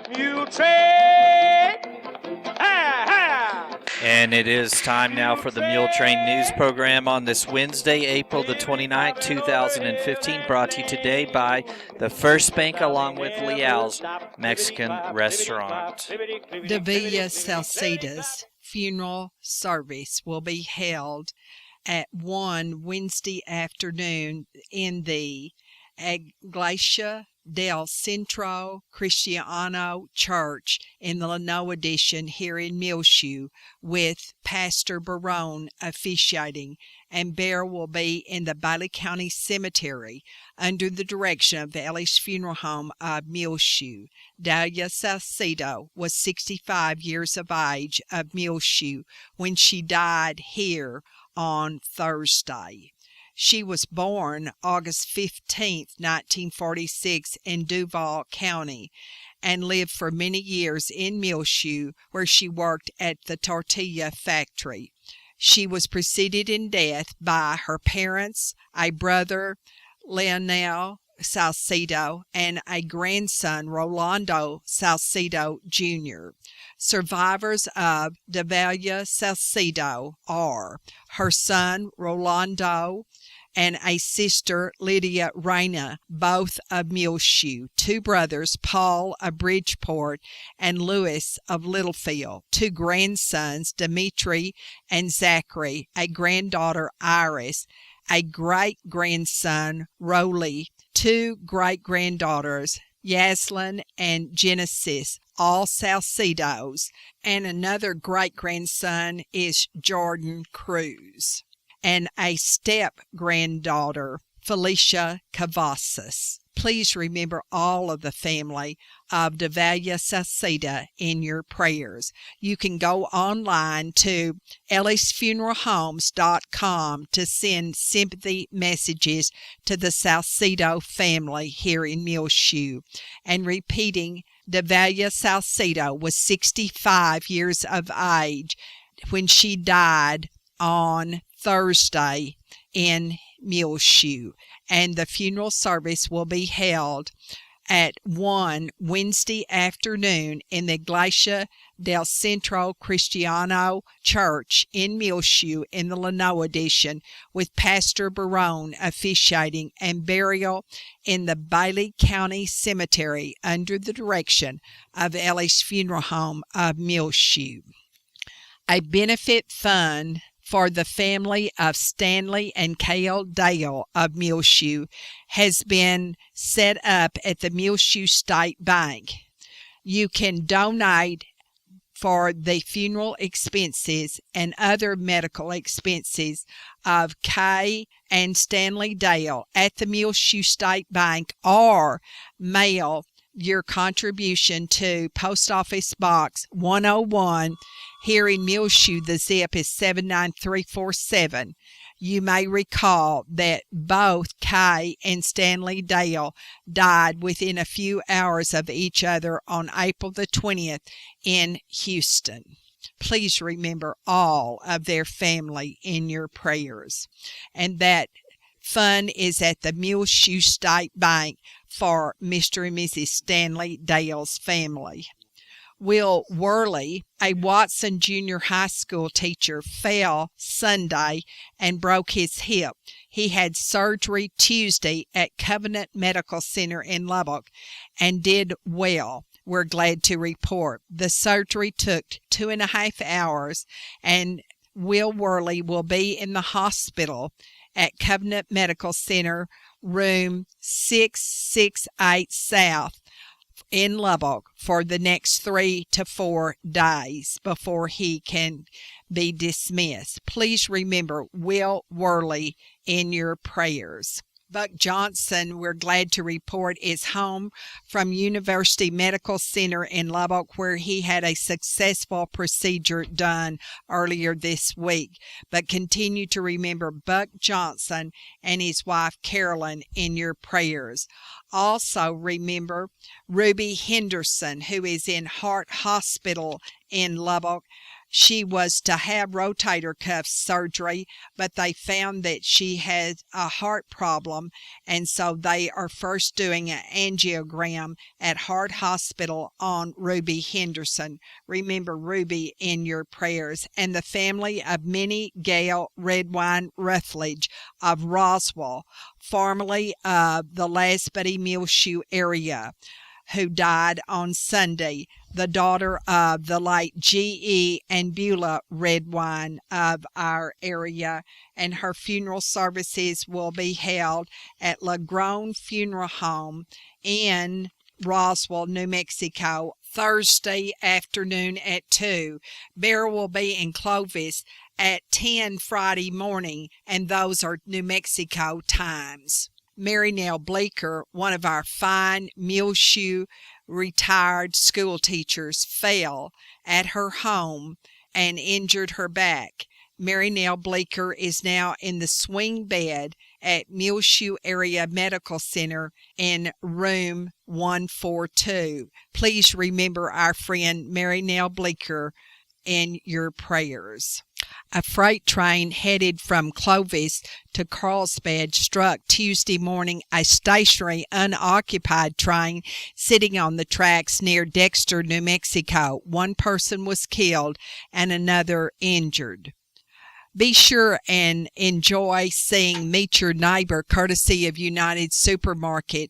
Muletrain! And it is time now for the Muletrain News Program on this Wednesday, April the 29th, 2015, brought to you today by the First Bank along with Leal's Mexican Restaurant. De Villa Salcedo's funeral service will be held at 1 Wednesday afternoon in the Iglesia del Centro Cristiano Church in the Lanoa Edition here in Muleshoe, with Pastor Barone officiating, and burial will be in the Bailey County Cemetery under the direction of the Ellis Funeral Home of Muleshoe. Delia Salcedo was 65 years of age of Muleshoe when she died here on Thursday. She was born August 15, 1946 in Duval County and lived for many years in Muleshoe, where she worked at the tortilla factory. She was preceded in death by her parents, a brother, Leonel Salcedo, and a grandson, Rolando Salcedo Jr. Survivors of Devalia Salcedo are her son, Rolando, and a sister, Lydia Reyna, both of Muleshoe, two brothers, Paul of Bridgeport and Louis of Littlefield, two grandsons, Dimitri and Zachary, a granddaughter, Iris, a great-grandson, Roly, two great-granddaughters, Yaslin and Genesis, all Salcedos, and another great-grandson is Jordan Cruz, and a step-granddaughter, Felicia Cavazos. Please remember all of the family of Devalia Salcedo in your prayers. You can go online to ellisfuneralhomes.com to send sympathy messages to the Salcedo family here in Muleshoe. And repeating, Devalia Salcedo was 65 years of age when she died on Thursday in Muleshoe, and the funeral service will be held at 1 Wednesday afternoon in the Iglesia del Centro Cristiano Church in Muleshoe in the Lanoa Edition, with Pastor Barone officiating, and burial in the Bailey County Cemetery under the direction of Ellis Funeral Home of Muleshoe. A benefit fund for the family of Stanley and Cale Dale of Muleshoe has been set up at the Muleshoe State Bank. You can donate for the funeral expenses and other medical expenses of Kay and Stanley Dale at the Muleshoe State Bank, or mail your contribution to Post Office Box 101 here in Muleshoe. The zip is 79347. You may recall that both Kay and Stanley Dale died within a few hours of each other on April the 20th in Houston. Please remember all of their family in your prayers. And that fund is at the Muleshoe State Bank for Mr. and Mrs. Stanley Dale's family. Will Worley, a Watson Junior High School teacher, fell Sunday and broke his hip. He had surgery Tuesday at Covenant Medical Center in Lubbock and did well, we're glad to report. The surgery took 2.5 hours, and Will Worley will be in the hospital at Covenant Medical Center, room 668 South in Lubbock for the next 3 to 4 days before he can be dismissed. Please remember Will Worley in your prayers. Buck Johnson, we're glad to report, is home from University Medical Center in Lubbock, where he had a successful procedure done earlier this week. But continue to remember Buck Johnson and his wife Carolyn in your prayers. Also remember Ruby Henderson, who is in Hart Hospital in Lubbock. She was to have rotator cuff surgery, but they found that she had a heart problem, and so they are first doing an angiogram at Heart Hospital on Ruby Henderson. Remember Ruby in your prayers. And the family of Minnie Gale Redwine Ruthledge of Roswell, formerly of the Lasbody Muleshoe area, who died on Sunday, the daughter of the late G.E. and Beulah Redwine of our area, and her funeral services will be held at LaGrone Funeral Home in Roswell, New Mexico, Thursday afternoon at 2. Burial will be in Clovis at 10 Friday morning, and those are New Mexico times. Mary Nell Bleeker, one of our fine Muleshoe retired school teachers, fell at her home and injured her back. Mary Nell Bleeker is now in the swing bed at Muleshoe Area Medical Center in room 142. Please remember our friend Mary Nell Bleeker in your prayers. A freight train headed from Clovis to Carlsbad struck Tuesday morning a stationary, unoccupied train sitting on the tracks near Dexter, New Mexico. One person was killed and another injured. Be sure and enjoy seeing Meet Your Neighbor, courtesy of United Supermarket,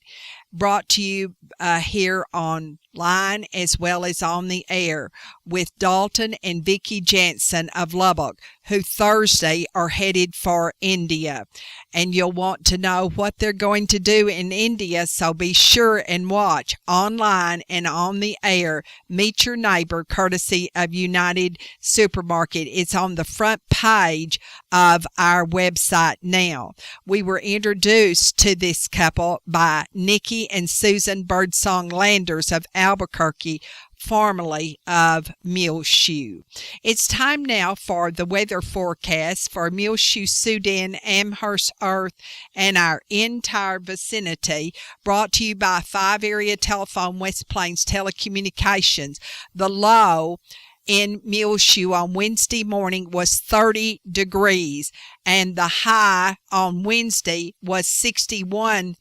brought to you here online as well as on the air, with Dalton and Vicki Jansen of Lubbock, who Thursday are headed for India. And you'll want to know what they're going to do in India, so be sure and watch online and on the air. Meet Your Neighbor, courtesy of United Supermarket. It's on the front page of our website now. We were introduced to this couple by Nikki and Susan Birdsong Landers of Albuquerque, formerly of Muleshoe. It's time now for the weather forecast for Muleshoe, Sudan, Amherst, Earth, and our entire vicinity, brought to you by 5 Area Telephone West Plains Telecommunications. The low in Muleshoe on Wednesday morning was 30 degrees, and the high on Wednesday was 61,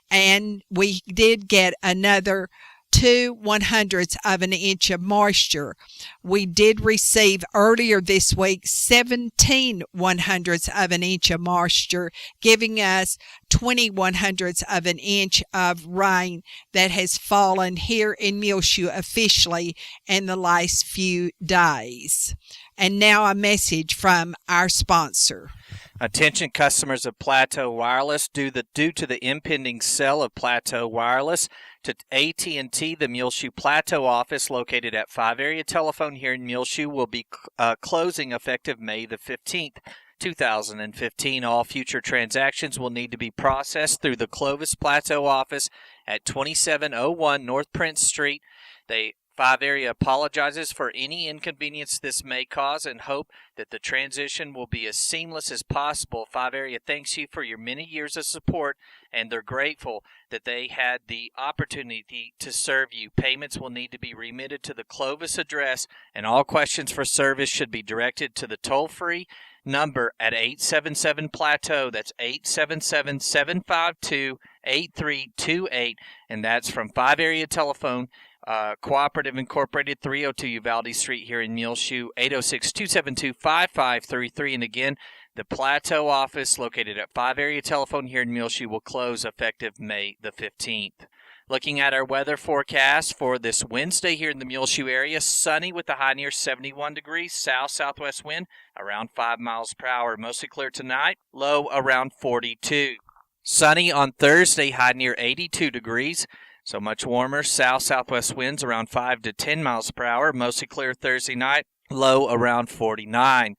and we did get another 2/100ths of an inch of moisture. We did receive earlier this week 17/100ths of an inch of moisture, giving us 20/100ths of an inch of rain that has fallen here in Muleshoe officially in the last few days. And now a message from our sponsor. Attention customers of Plateau Wireless, due to the impending sale of Plateau Wireless to AT&T, the Muleshoe Plateau office located at 5 Area Telephone here in Muleshoe will be closing effective May the 15th. 2015. All future transactions will need to be processed through the Clovis Plateau office at 2701 North Prince Street. 5 Area apologizes for any inconvenience this may cause and hope that the transition will be as seamless as possible. 5 Area thanks you for your many years of support, and they're grateful that they had the opportunity to serve you. Payments will need to be remitted to the Clovis address, and all questions for service should be directed to the toll-free number at 877-PLATEAU. That's 877-752-8328, and that's from 5 Area Telephone. Cooperative Incorporated, 302 Uvalde Street here in Muleshoe, 806-272-5533. And again, the Plateau office located at 5 Area Telephone here in Muleshoe will close effective May the 15th. Looking at our weather forecast for this Wednesday here in the Muleshoe area, sunny with a high near 71 degrees, south-southwest wind around 5 miles per hour. Mostly clear tonight, low around 42. Sunny on Thursday, high near 82 degrees. So much warmer, south-southwest winds around 5 to 10 miles per hour. Mostly clear Thursday night, low around 49.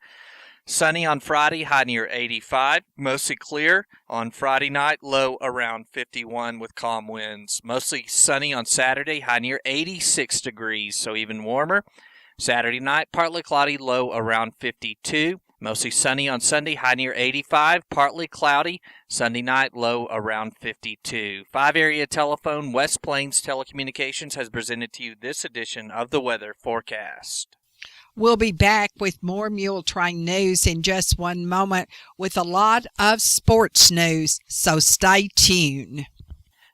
Sunny on Friday, high near 85. Mostly clear on Friday night, low around 51 with calm winds. Mostly sunny on Saturday, high near 86 degrees, so even warmer. Saturday night, partly cloudy, low around 52. Mostly sunny on Sunday, high near 85, partly cloudy. Sunday night, low around 52. 5 Area Telephone, West Plains Telecommunications has presented to you this edition of the weather forecast. We'll be back with more Muletrain news in just one moment with a lot of sports news, so stay tuned.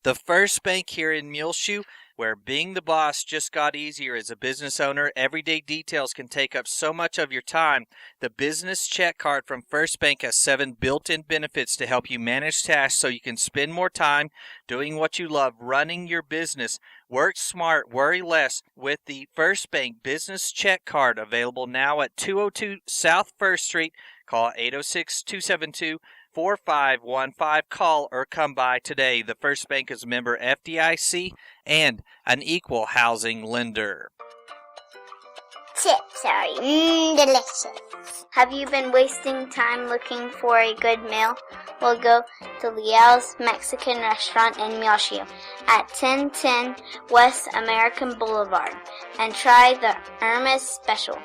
The First Bank here in Muleshoe, where being the boss just got easier as a business owner. Everyday details can take up so much of your time. The business check card from First Bank has 7 built-in benefits to help you manage tasks so you can spend more time doing what you love, running your business. Work smart, worry less with the First Bank Business Check Card, available now at 202 South First Street. Call 806-272-4515. Call or come by today. The First Bank is a member FDIC and an equal housing lender. Chips are delicious. Have you been wasting time looking for a good meal? Well, go to Leal's Mexican Restaurant in Muleshoe at 1010 West American Boulevard and try the Irma's Special.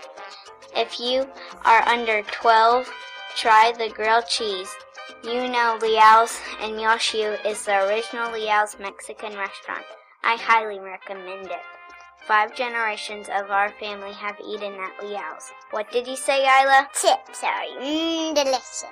If you are under 12, try the grilled cheese. You know Leal's in Muleshoe is the original Leal's Mexican restaurant. I highly recommend it. 5 generations of our family have eaten at Leal's. What did you say, Isla? Chips are delicious.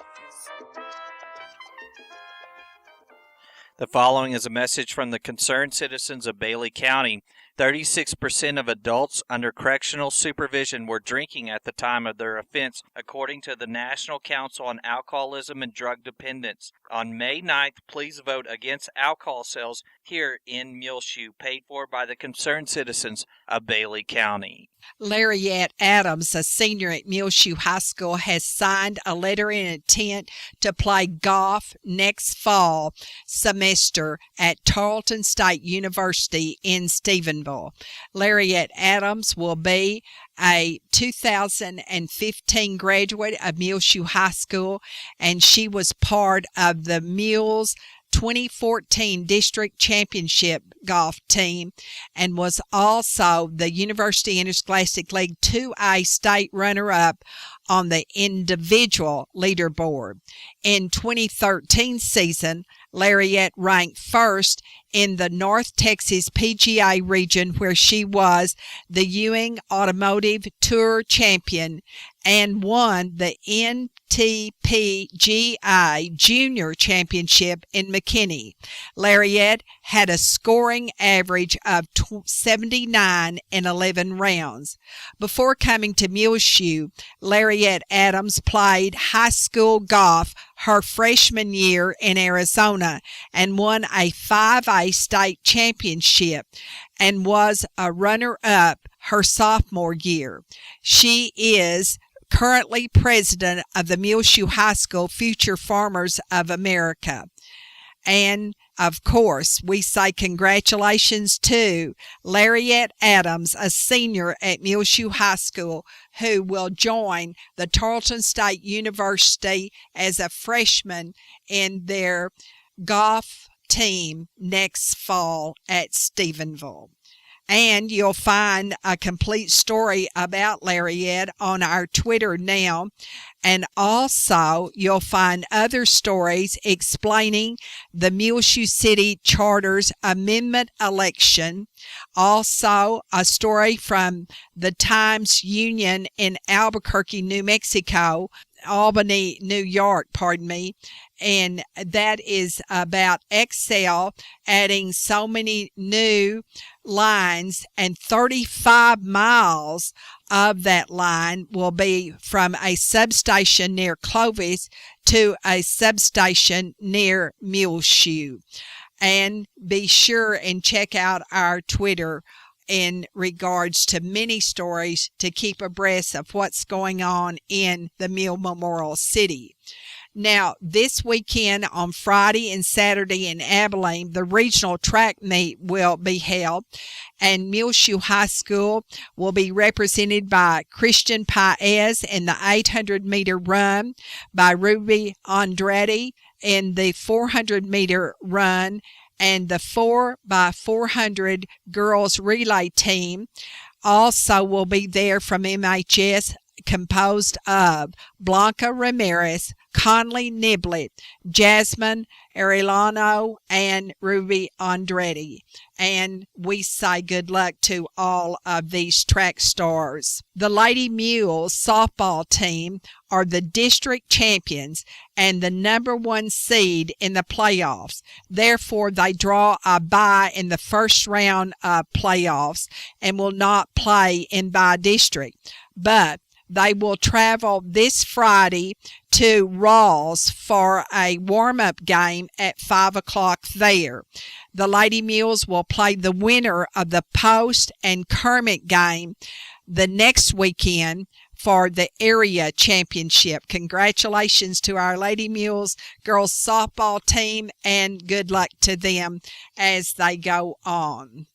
The following is a message from the concerned citizens of Bailey County. 36% of adults under correctional supervision were drinking at the time of their offense, according to the National Council on Alcoholism and Drug Dependence. On May 9th, please vote against alcohol sales here in Muleshoe, paid for by the concerned citizens of Bailey County. Lariette Adams, a senior at Muleshoe High School, has signed a letter of intent to play golf next fall semester at Tarleton State University in Stephenville. Lariette Adams will be a 2015 graduate of Muleshoe High School, and she was part of the Mules 2014 District Championship golf team and was also the University Interscholastic League 2A state runner-up on the individual leaderboard. In 2013 season, Lariette ranked first in the North Texas PGA region, where she was the Ewing Automotive Tour champion and won the NTPGI Junior Championship in McKinney. Lariette had a scoring average of 79 in 11 rounds. Before coming to Muleshoe, Lariette Adams played high school golf her freshman year in Arizona and won a 5A state championship and was a runner-up her sophomore year. She is currently president of the Muleshoe High School Future Farmers of America. And, of course, we say congratulations to Lariette Adams, a senior at Muleshoe High School, who will join the Tarleton State University as a freshman in their golf team next fall at Stephenville. And you'll find a complete story about Lariette on our Twitter now. And also, you'll find other stories explaining the Muleshoe City Charter's amendment election. Also, a story from the Times Union in Albuquerque, New Mexico, Albany, New York, and that is about XL adding so many new lines, and 35 miles of that line will be from a substation near Clovis to a substation near Muleshoe. And be sure and check out our Twitter in regards to many stories to keep abreast of what's going on in the Mill Memorial City. Now, this weekend on Friday and Saturday in Abilene, the regional track meet will be held, and Muleshoe High School will be represented by Christian Paez in the 800-meter run, by Ruby Andrade in the 400-meter run, and the 4x400 girls relay team also will be there from MHS. composed of Blanca Ramirez, Conley Niblett, Jasmine Arellano, and Ruby Andretti. And we say good luck to all of these track stars. The Lady Mules softball team are the district champions and the number 1 seed in the playoffs. Therefore, they draw a bye in the first round of playoffs and will not play in bye district. But they will travel this Friday to Rawls for a warm-up game at 5 o'clock there. The Lady Mules will play the winner of the Post and Kermit game the next weekend for the area championship. Congratulations to our Lady Mules girls softball team, and good luck to them as they go on.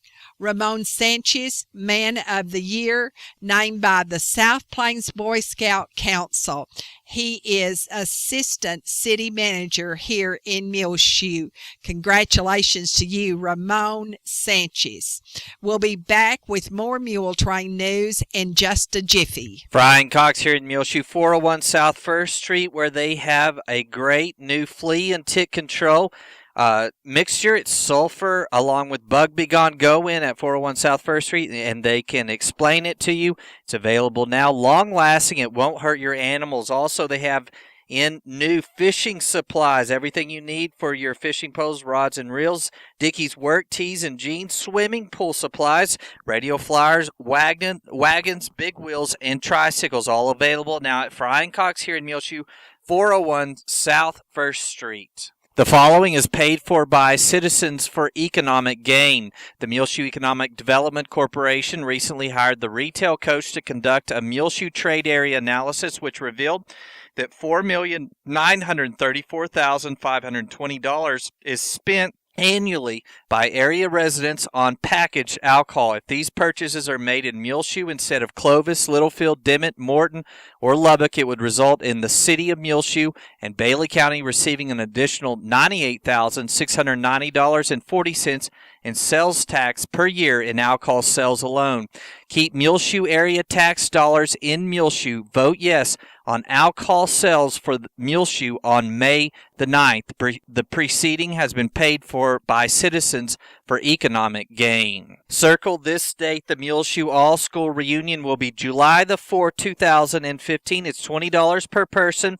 Ramon Sanchez, Man of the Year, named by the South Plains Boy Scout Council. He is Assistant City Manager here in Muleshoe. Congratulations to you, Ramon Sanchez. We'll be back with more Muletrain news in just a jiffy. Brian Cox here in Muleshoe, 401 South 1st Street, where they have a great new flea and tick control mixture. It's sulfur along with Bug Be Gone. Go in at 401 South 1st Street and they can explain it to you. It's available now, long lasting. It won't hurt your animals. Also, they have in new fishing supplies, everything you need for your fishing poles, rods and reels, Dickies work tees and jeans, swimming pool supplies, radio flyers, wagons, big wheels, and tricycles, all available now at Brian Cox here in Muleshoe, 401 South 1st Street. The following is paid for by Citizens for Economic Gain. The Muleshoe Economic Development Corporation recently hired the retail coach to conduct a Muleshoe trade area analysis, which revealed that $4,934,520 is spent annually by area residents on packaged alcohol. If these purchases are made in Muleshoe instead of Clovis, Littlefield, Dimmitt, Morton, or Lubbock, it would result in the city of Muleshoe and Bailey County receiving an additional $98,690.40 in sales tax per year in alcohol sales alone. Keep Muleshoe area tax dollars in Muleshoe. Vote yes on alcohol sales for Muleshoe on May the 9th. The preceding has been paid for by Citizens for Economic Gain. Circle this date. The Muleshoe All-School Reunion will be July the 4th, 2015. It's $20 per person.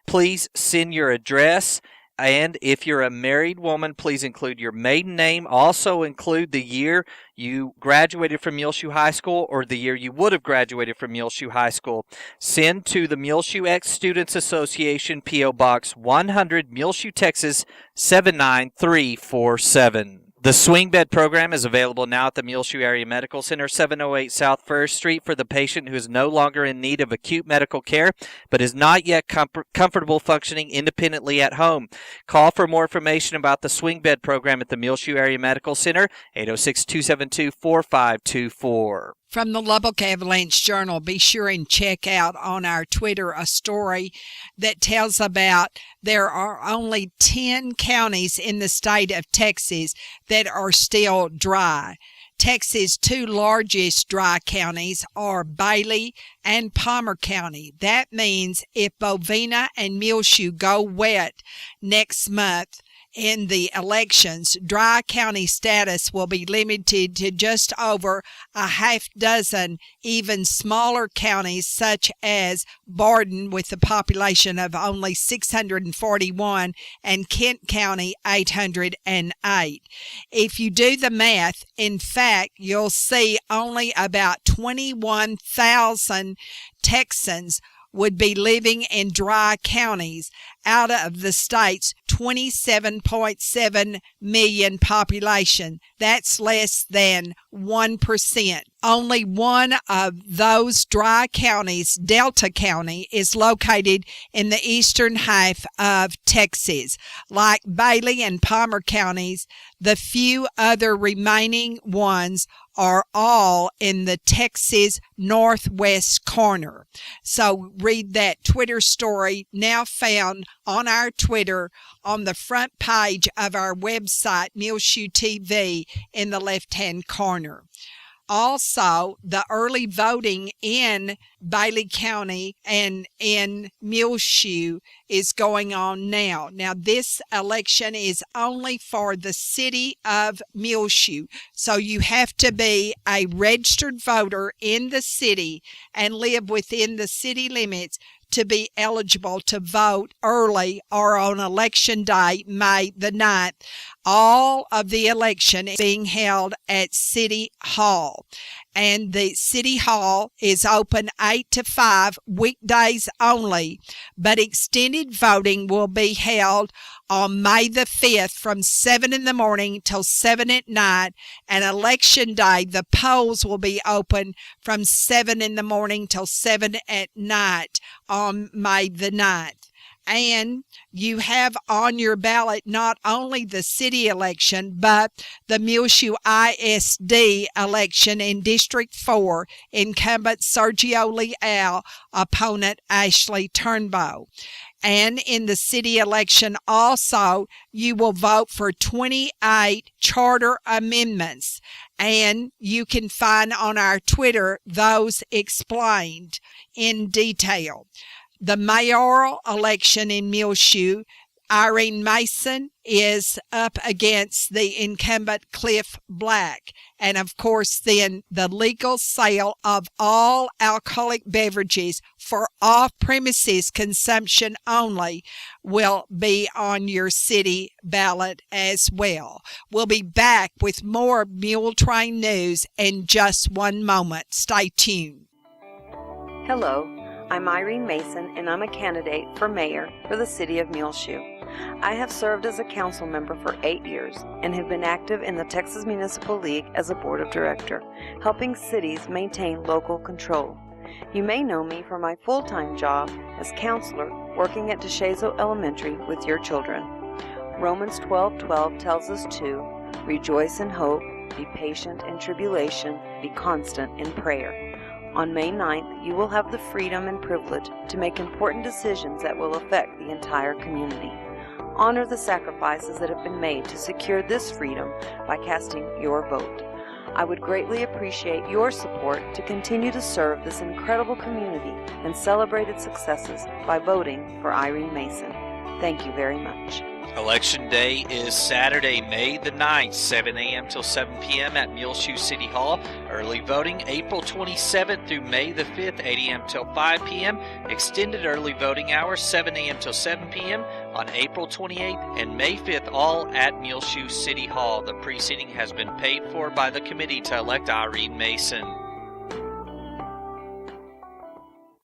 Please send your address. And if you're a married woman, please include your maiden name. Also include the year you graduated from Muleshoe High School or the year you would have graduated from Muleshoe High School. Send to the Muleshoe Ex-Students Association, P.O. Box 100, Muleshoe, Texas, 79347. The swing bed program is available now at the Muleshoe Area Medical Center, 708 South 1st Street, for the patient who is no longer in need of acute medical care but is not yet comfortable functioning independently at home. Call for more information about the swing bed program at the Muleshoe Area Medical Center, 806-272-4524. From the Lubbock Avalanche Journal, be sure and check out on our Twitter a story that tells about there are only 10 counties in the state of Texas that are still dry. Texas' two largest dry counties are Bailey and Palmer County. That means if Bovina and Muleshoe go wet next month in the elections, dry county status will be limited to just over a half dozen even smaller counties, such as Borden with a population of only 641 and Kent County 808. If you do the math, in fact, you'll see only about 21,000 Texans would be living in dry counties out of the state's 27.7 million population. That's less than 1%. Only one of those dry counties, Delta County, is located in the eastern half of Texas. Like Bailey and Palmer counties, the few other remaining ones are all in the Texas northwest corner. So read that Twitter story now found on our Twitter on the front page of our website, Muleshoe TV, in the left-hand corner. also, the early voting in Bailey County and in Muleshoe is going on now. Now, this election is only for the city of Muleshoe, so you have to be a registered voter in the city and live within the city limits to be eligible to vote early or on election day, May the 9th. All of the election is being held at City Hall. And the City Hall is open 8 to 5 weekdays only, but extended voting will be held on May the 5th from 7 in the morning till 7 at night, and election day the polls will be open from 7 in the morning till 7 at night on May the 9th. And you have on your ballot not only the city election, but the Muleshoe ISD election in District 4, incumbent Sergio Leal, opponent Ashley Turnbow. And in the city election also, you will vote for 28 charter amendments. And you can find on our Twitter those explained in detail. The mayoral election in Muleshoe, Irene Mason is up against the incumbent Cliff Black. And of course, then the legal sale of all alcoholic beverages for off-premises consumption only will be on your city ballot as well. We'll be back with more Muletrain news in just one moment. Stay tuned. Hello. I'm Irene Mason, and I'm a candidate for mayor for the city of Muleshoe. I have served as a council member for 8 years and have been active in the Texas Municipal League as a board of director, helping cities maintain local control. You may know me for my full-time job as counselor working at DeShazo Elementary with your children. Romans 12:12 tells us to rejoice in hope, be patient in tribulation, be constant in prayer. On May 9th, you will have the freedom and privilege to make important decisions that will affect the entire community. Honor the sacrifices that have been made to secure this freedom by casting your vote. I would greatly appreciate your support to continue to serve this incredible community and celebrate its successes by voting for Irene Mason. Thank you very much. Election Day is Saturday, May the 9th, 7 a.m. till 7 p.m. at Muleshoe City Hall. Early voting April 27th through May the 5th, 8 a.m. till 5 p.m. Extended early voting hours, 7 a.m. till 7 p.m. on April 28th and May 5th, all at Muleshoe City Hall. The preceding has been paid for by the committee to elect Irene Mason.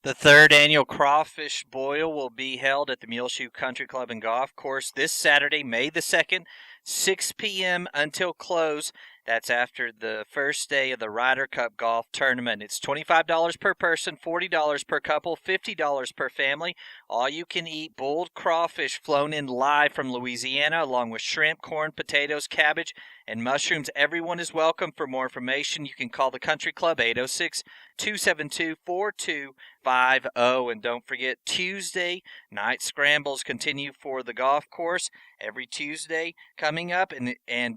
The third annual Crawfish Boil will be held at the Muleshoe Country Club and Golf Course this Saturday, May the 2nd, 6 p.m. until close. That's after the first day of the Ryder Cup Golf Tournament. It's $25 per person, $40 per couple, $50 per family. All you can eat boiled crawfish flown in live from Louisiana, along with shrimp, corn, potatoes, cabbage, and mushrooms. Everyone is welcome. For more information, you can call the Country Club 806-272-4250. And don't forget, Tuesday night scrambles continue for the golf course every Tuesday coming up, and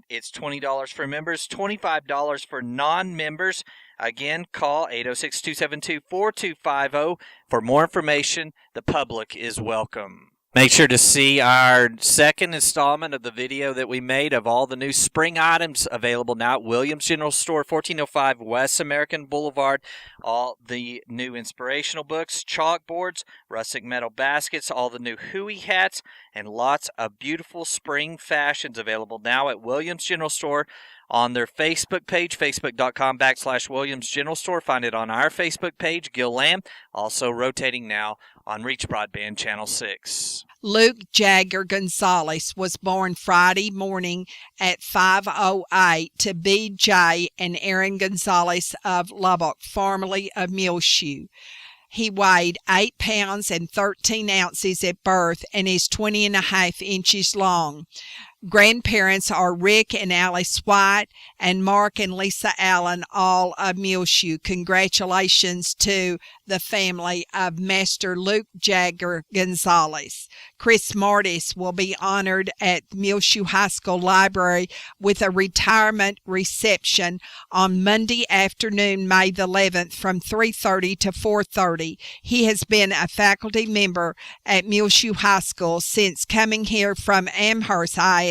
it's $20 for members, $25 for non-members. Again, call 806-272-4250 for more information. The public is welcome. Make sure to see our second installment of the video that we made of all the new spring items available now at Williams General Store, 1405 West American Boulevard. All the new inspirational books, chalkboards, rustic metal baskets, all the new Huey hats, and lots of beautiful spring fashions available now at Williams General Store. On their Facebook page, facebook.com/Williams General Store. Find it on our Facebook page, Gil Lamb, also rotating now on Reach Broadband Channel 6. Luke Jagger Gonzalez was born Friday morning at 5:08 to B.J. and Aaron Gonzalez of Lubbock, formerly of Muleshoe. He weighed 8 pounds and 13 ounces at birth and is 20 and a half inches long. Grandparents are Rick and Alice White and Mark and Lisa Allen, all of Muleshoe. Congratulations to the family of Master Luke Jagger Gonzalez. Chris Martis will be honored at Muleshoe High School Library with a retirement reception on Monday afternoon, May the 11th from 3:30 to 4:30. He has been a faculty member at Muleshoe High School since coming here from Amherst ISD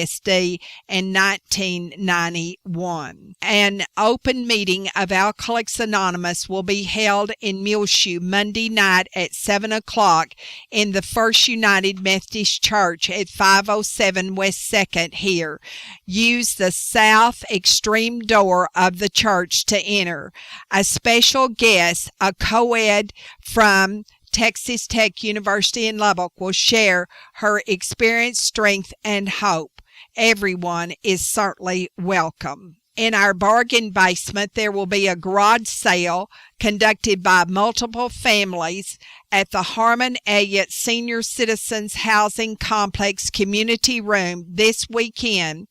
in 1991. An open meeting of Alcoholics Anonymous will be held in Muleshoe Monday night at 7 o'clock in the First United Methodist Church at 507 West 2nd here. Use the south extreme door of the church to enter. A special guest, a co-ed from Texas Tech University in Lubbock, will share her experience, strength, and hope. Everyone is certainly welcome. In our bargain basement, there will be a garage sale conducted by multiple families at the Harmon Elliott Senior Citizens Housing Complex Community Room this weekend,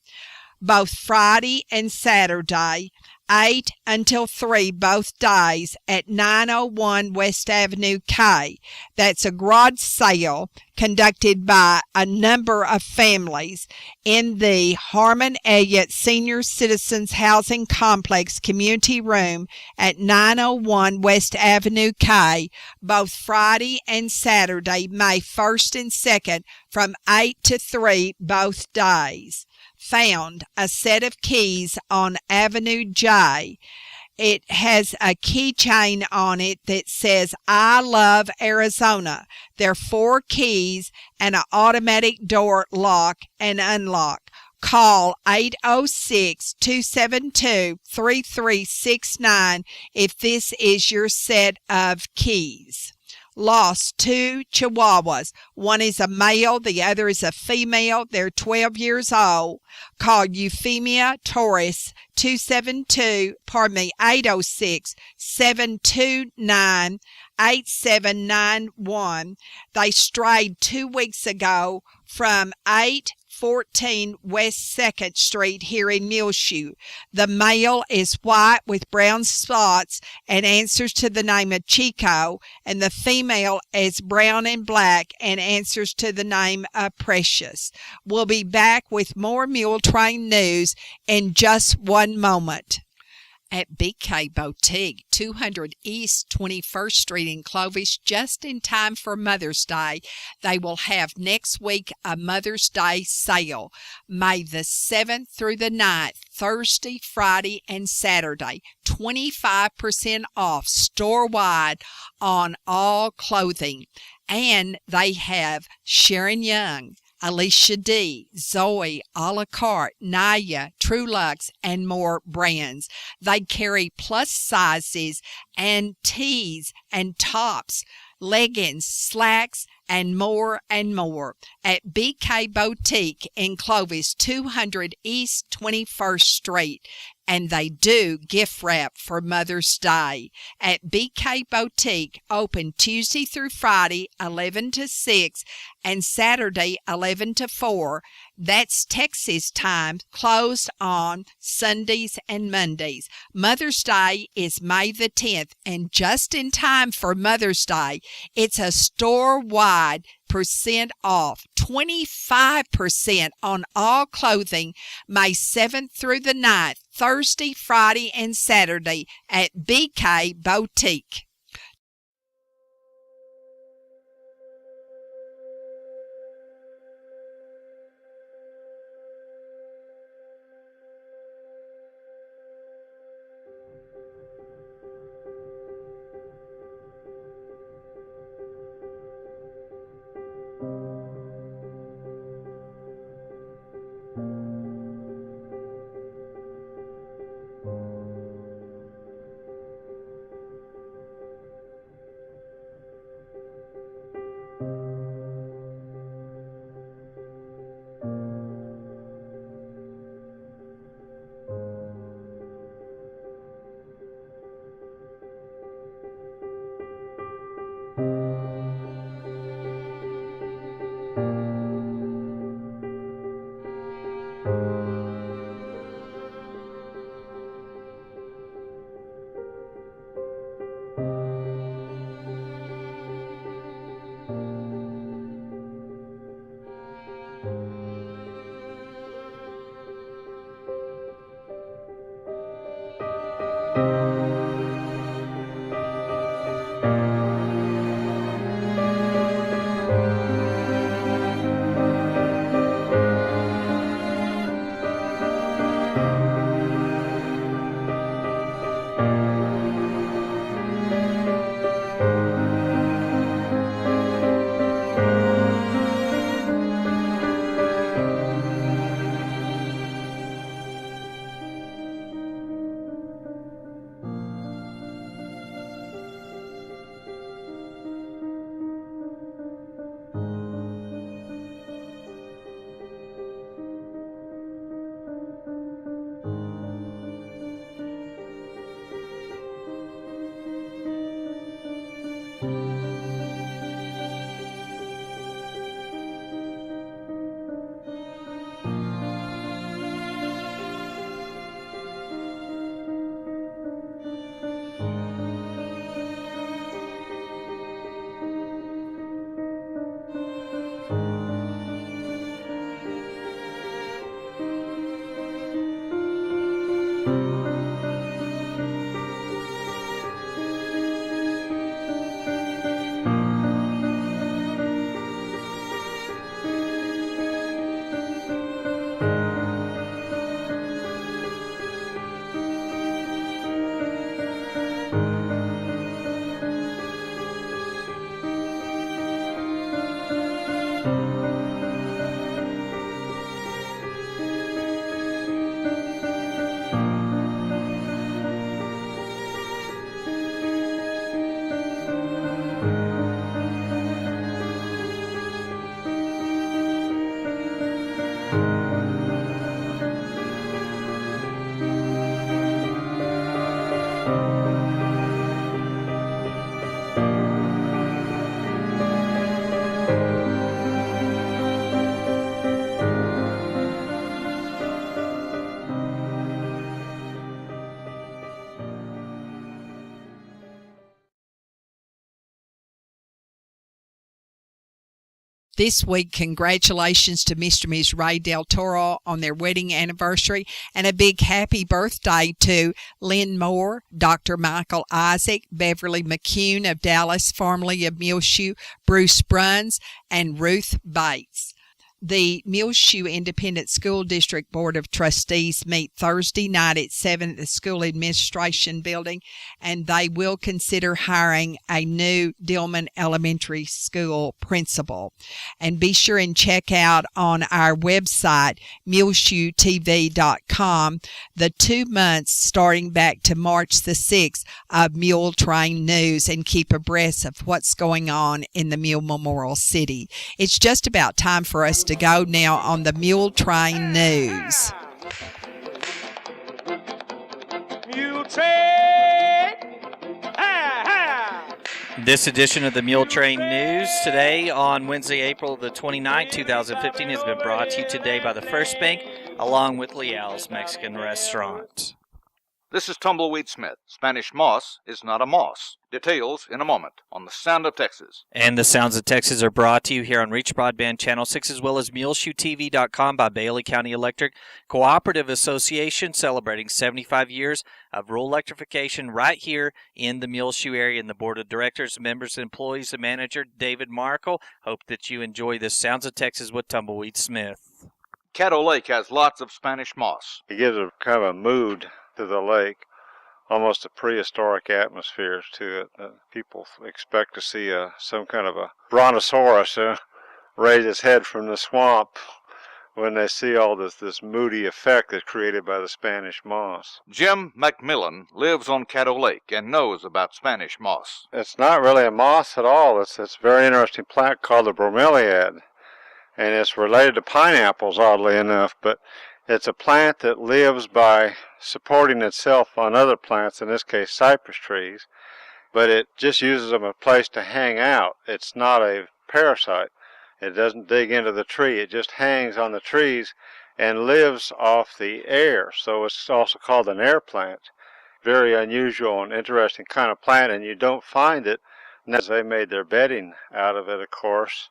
both Friday and Saturday, 8 until 3 both days at 901 West Avenue K. That's a garage sale conducted by a number of families in the Harmon Elliott Senior Citizens Housing Complex Community Room at 901 West Avenue K, both Friday and Saturday, May 1st and 2nd, from 8 to 3 both days. Found a set of keys on Avenue J. It has a keychain on it that says, I love Arizona. There are 4 keys and an automatic door lock and unlock. Call 806-272-3369 if this is your set of keys. Lost 2 Chihuahuas. One is a male, the other is a female. They're 12 years old. Call Euphemia Torres 806-729-8791. They strayed 2 weeks ago from 814 West 2nd Street here in Muleshoe. The male is white with brown spots and answers to the name of Chico, and the female is brown and black and answers to the name of Precious. We'll be back with more Muletrain news in just one moment. At BK Boutique, 200 East 21st Street in Clovis, just in time for Mother's Day. They will have next week a Mother's Day sale, May the 7th through the 9th, Thursday, Friday, and Saturday. 25% off store-wide on all clothing. And they have Sharon Young, Alicia D., Zoe, a la carte, Naya, True Luxe, and more brands. They carry plus sizes and tees and tops, leggings, slacks, and more and more at BK Boutique in Clovis, 200 East 21st Street. And they do gift wrap for Mother's Day. At BK Boutique, open Tuesday through Friday, 11 to 6, and Saturday, 11 to 4. That's Texas time, closed on Sundays and Mondays. Mother's Day is May the 10th, and just in time for Mother's Day, it's a store-wide percent off, 25% on all clothing, May 7th through the 9th, Thursday, Friday, and Saturday at BK Boutique. This week, congratulations to Mr. and Ms. Ray Del Toro on their wedding anniversary, and a big happy birthday to Lynn Moore, Dr. Michael Isaac, Beverly McCune of Dallas, formerly of Muleshoe, Bruce Bruns, and Ruth Bates. The Muleshoe Independent School District Board of Trustees meet Thursday night at 7 at the School Administration Building, and they will consider hiring a new Dillman Elementary School principal. And be sure and check out on our website, muleshoetv.com, the 2 months starting back to March the 6th of Muletrain news, and keep abreast of what's going on in the Mule Memorial City. It's just about time for us to go now on the Muletrain news. Muletrain! This edition of the Muletrain News today on Wednesday, April the 29th, 2015 has been brought to you today by the First Bank along with Leal's Mexican Restaurant. This is Tumbleweed Smith. Spanish moss is not a moss. Details in a moment on the Sound of Texas. And the Sounds of Texas are brought to you here on Reach Broadband Channel 6 as well as MuleshoeTV.com by Bailey County Electric Cooperative Association, celebrating 75 years of rural electrification right here in the Muleshoe area. And the Board of Directors, members, employees, and manager, David Markle. Hope that you enjoy this Sounds of Texas with Tumbleweed Smith. Caddo Lake has lots of Spanish moss. It gives a kind of a mood to the lake, almost a prehistoric atmosphere to it. People expect to see some kind of a brontosaurus raise its head from the swamp when they see all this moody effect that's created by the Spanish moss. Jim McMillan lives on Caddo Lake and knows about Spanish moss. It's not really a moss at all. It's a very interesting plant called the bromeliad, and it's related to pineapples, oddly enough, but it's a plant that lives by supporting itself on other plants, in this case cypress trees, but it just uses them as a place to hang out. It's not a parasite. It doesn't dig into the tree. It just hangs on the trees and lives off the air, so it's also called an air plant. Very unusual and interesting kind of plant, and you don't find it unless they made their bedding out of it, of course.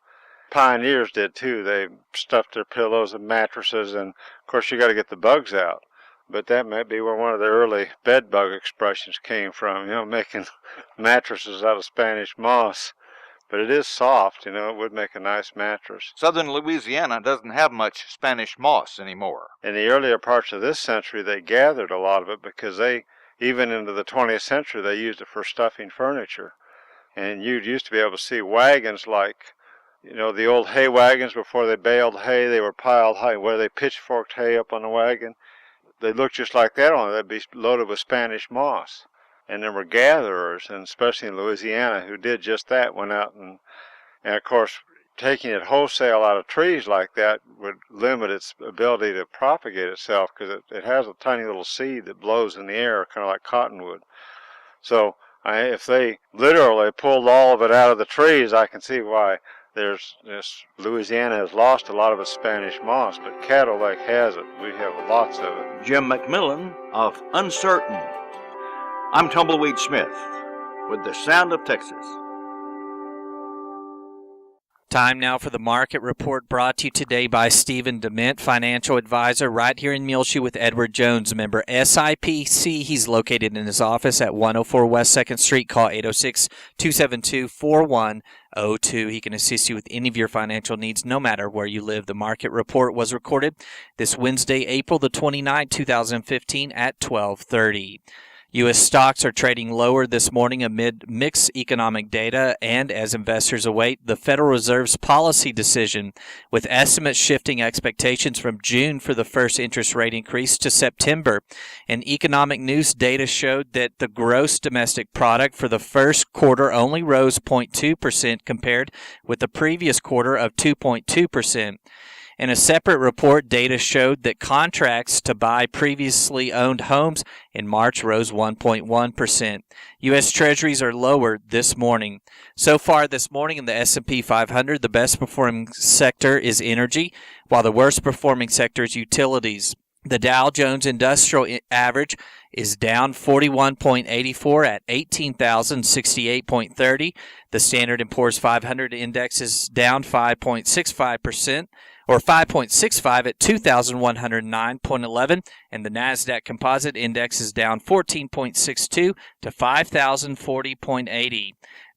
Pioneers did too. They stuffed their pillows and mattresses, and of course you got to get the bugs out. But that might be where one of the early bed bug expressions came from, making mattresses out of Spanish moss. But it is soft, it would make a nice mattress. Southern Louisiana doesn't have much Spanish moss anymore. In the earlier parts of this century, they gathered a lot of it because even into the 20th century, they used it for stuffing furniture. And you used to be able to see wagons like, the old hay wagons before they baled hay. They were piled high, where they pitchforked hay up on the wagon. They looked just like that on it. They'd be loaded with Spanish moss. And there were gatherers, and especially in Louisiana, who did just that, went out and of course, taking it wholesale out of trees like that would limit its ability to propagate itself, because it has a tiny little seed that blows in the air, kind of like cottonwood. So if they literally pulled all of it out of the trees, I can see why Louisiana has lost a lot of its Spanish moss, but Caddo Lake has it. We have lots of it. Jim McMillan of Uncertain. I'm Tumbleweed Smith with the Sound of Texas. Time now for the market report, brought to you today by Stephen Dement, financial advisor right here in Muleshoe with Edward Jones, member SIPC. He's located in his office at 104 West 2nd Street. Call 806-272-4102. He can assist you with any of your financial needs, no matter where you live. The market report was recorded this Wednesday, April the 29th, 2015 at 12:30. U.S. stocks are trading lower this morning amid mixed economic data and as investors await the Federal Reserve's policy decision, with estimates shifting expectations from June for the first interest rate increase to September. And economic news data showed that the gross domestic product for the first quarter only rose 0.2% compared with the previous quarter of 2.2%. In a separate report, data showed that contracts to buy previously owned homes in March rose 1.1%. U.S. Treasuries are lower this morning. So far this morning in the S&P 500, the best performing sector is energy, while the worst performing sector is utilities. The Dow Jones Industrial Average is down 41.84 at 18,068.30. The Standard & Poor's 500 Index is down 5.65%, or 5.65 at 2,109.11, and the NASDAQ Composite Index is down 14.62 to 5,040.80.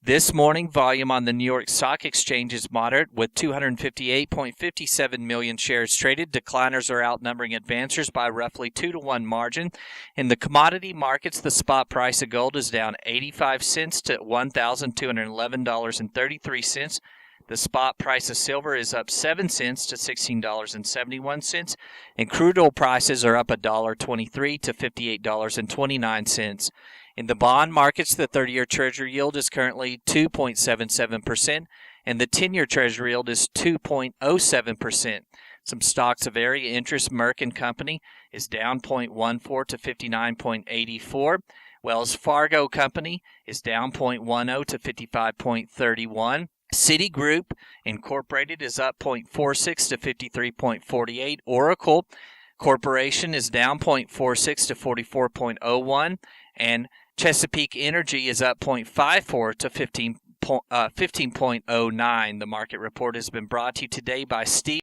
This morning, volume on the New York Stock Exchange is moderate, with 258.57 million shares traded. Decliners are outnumbering advancers by roughly 2-to-1 margin. In the commodity markets, the spot price of gold is down 85 cents to $1,211.33. The spot price of silver is up 7 cents to $16.71, and crude oil prices are up $1.23 to $58.29. In the bond markets, the 30-year Treasury yield is currently 2.77%, and the 10-year Treasury yield is 2.07%. Some stocks of area interest: Merck & Company is down 0.14 to 59.84. Wells Fargo Company is down 0.10 to 55.31. Citigroup Incorporated is up 0.46 to 53.48. Oracle Corporation is down 0.46 to 44.01. And Chesapeake Energy is up 0.54 to 15.09. The market report has been brought to you today by Steve.